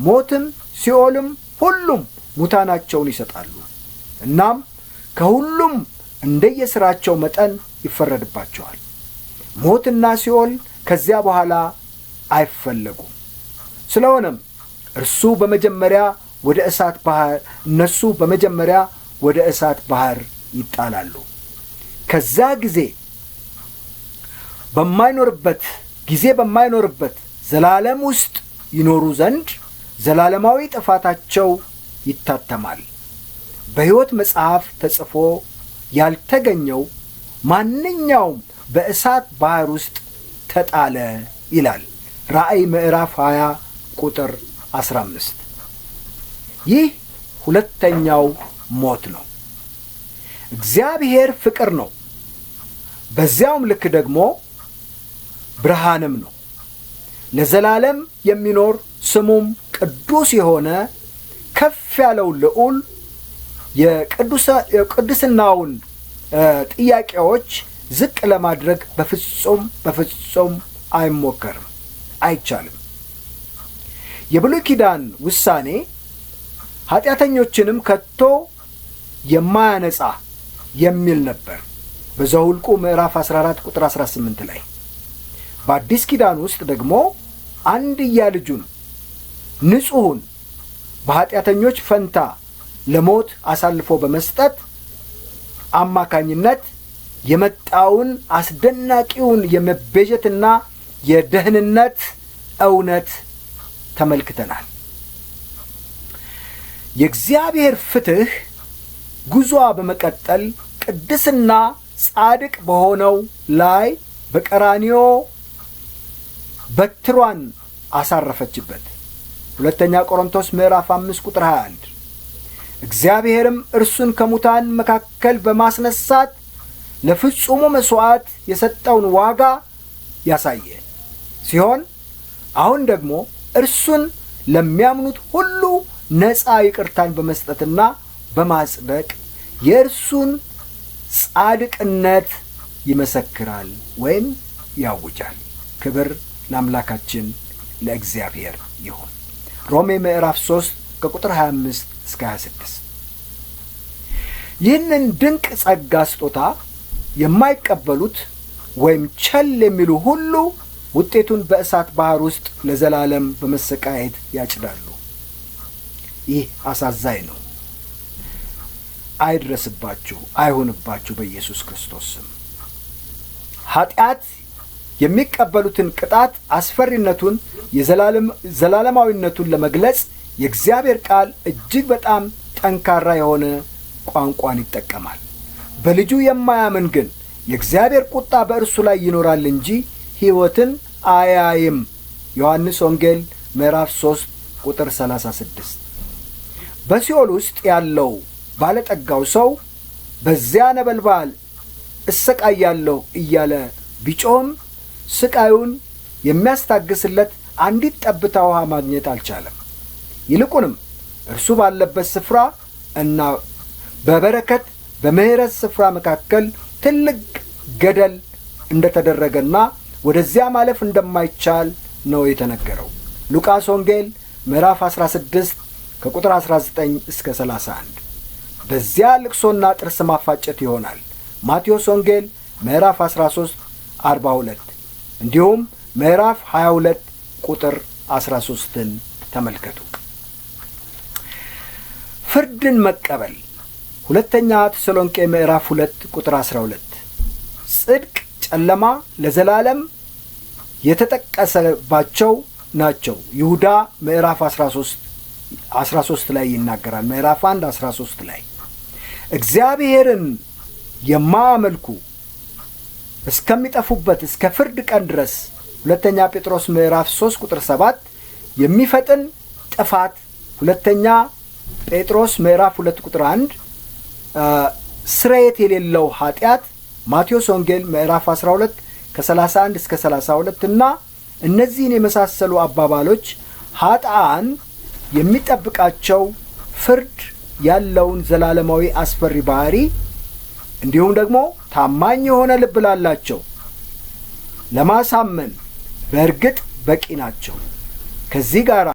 ሞትም ሲኦልም ሁሉም ሙታናቸውን ይሰጣሉ። እናም ከሁሉም እንደየሥራቸው መጠን ይፈረድባቸዋል። ሞትና ሲኦል ከዚያ በኋላ አይፈለጉም። ስለሆነም እነሱ በመጀመሪያ ወደ እሳት ባህር ይጣላሉ። ከዛ ጊዜ በማይኖርበት ዘላለም ውስጥ ይኖሩ ዘንድ ዘላለማዊ ጥፋታቸው ይታተማል። በሕይወት መጽሐፍ ተጽፎ ያልተገኘው ማንኛውም በእሳት ባህር ውስጥ ተጣለ ይላል ራእይ ምዕራፍ 20 ቁጥር 15። ይህ ሁለተኛው ሞት ነው። እግዚአብሔር ፍቅር ነው። በዚያውም ልክ ደግሞ ብርሃንም ነው። ለዘላለም የሚኖር ስሙም ቅዱስ የሆነ ከፍ ያለው ልዑል የቅድስናውን ጥያቄዎች ዝቅ ለማድረግ በፍጹም አይሞከርም፣ አይቻልም። የብሉይ ኪዳን ውሳኔ ኃጢአተኞችንም ከቶ የማያነጻ የሚል ነበር በዘኍልቍ ምዕራፍ 14 ቁጥር 18 ላይ። በአዲስ ኪዳን ውስጥ ደግሞ አንድያ ልጁን ንጹሑን በኃጢአተኞች ፈንታ ለሞት አሳልፎ በመስጠት አማካኝነት የመጣውን አስደናቂውን የመቤዠትና የደህንነት እውነት ተመልክተናል። የእግዚአብሔር ፍትሕ ጉዞዋ በመቀጠል ቅድስና ጻድቅ በሆነው ላይ በቀራንዮ በትሯን አሳረፈችበት። ሁለተኛ ቆሮንቶስ ምዕራፍ 5 ቁጥር 21። እግዚአብሔርም እርሱን ከሙታን መካከል በማስነሳት ለፍጹሙ መሥዋዕት የሰጠውን ዋጋ ያሳየ ሲሆን አሁን ደግሞ እርሱን ለሚያምኑት ሁሉ ነፃ ይቅርታን በመስጠትና በማጽደቅ የእርሱን ጻድቅነት ይመሰክራል ወይም ያውጃል። ክብር ለአምላካችን ለእግዚአብሔር ይሁን። ሮሜ ምዕራፍ 3 ከቁጥር 25 እስከ 26። ይህንን ድንቅ ጸጋ ስጦታ የማይቀበሉት ወይም ቸል የሚሉ ሁሉ ውጤቱን በእሳት ባህር ውስጥ ለዘላለም በመሰቃየት ያጭዳሉ። ይህ አሳዛኝ ነው። አይድረስባችሁ፣ አይሁንባችሁ በኢየሱስ ክርስቶስ ስም። ኃጢአት የሚቀበሉትን ቅጣት አስፈሪነቱን፣ ዘላለማዊነቱን ለመግለጽ የእግዚአብሔር ቃል እጅግ በጣም ጠንካራ የሆነ ቋንቋን ይጠቀማል። በልጁ የማያምን ግን የእግዚአብሔር ቁጣ በእርሱ ላይ ይኖራል እንጂ ሕይወትን አያይም። ዮሐንስ ወንጌል ምዕራፍ 3 ቁጥር 36። በሲኦል ውስጥ ያለው ባለጠጋው ሰው በዚያ ነበልባል እሰቃያለሁ እያለ ቢጮህም ስቃዩን የሚያስታግስለት አንዲት ጠብታ ውሃ ማግኘት አልቻለም። ይልቁንም እርሱ ባለበት ስፍራ እና በበረከት በምሕረት ስፍራ መካከል ትልቅ ገደል እንደተደረገና ወደዚያ ማለፍ እንደማይቻል ነው የተነገረው። ሉቃስ ወንጌል ምዕራፍ 16 ከቁጥር 19 እስከ 31። በዚያ ልቅሶና ጥርስ ማፋጨት ይሆናል። ማቴዎስ ወንጌል ምዕራፍ 13 42 እንዲሁም ምዕራፍ 22 ቁጥር 13ን ተመልከቱ። ፍርድን መቀበል ሁለተኛ ተሰሎንቄ ምዕራፍ 2 ቁጥር 12። ጽድቅ፣ ጨለማ ለዘላለም የተጠቀሰባቸው ናቸው። ይሁዳ ምዕራፍ 13 ላይ ይናገራል። ምዕራፍ 1 13 ላይ እግዚአብሔርን የማያመልኩ እስከሚጠፉበት እስከ ፍርድ ቀን ድረስ ሁለተኛ ጴጥሮስ ምዕራፍ 3 ቁጥር 7 የሚፈጥን ጥፋት ሁለተኛ ጴጥሮስ ምዕራፍ 2 ቁጥር 1 ስርየት የሌለው ኃጢአት ማቴዎስ ወንጌል ምዕራፍ 12 ከ31 እስከ 32 እና እነዚህን የመሳሰሉ አባባሎች ኃጥአን የሚጠብቃቸው ፍርድ ያለውን ዘላለማዊ አስፈሪ ባህሪ እንዲሁም ደግሞ ታማኝ የሆነ ልብ ላላቸው ለማሳመን በእርግጥ በቂ ናቸው። ከዚህ ጋር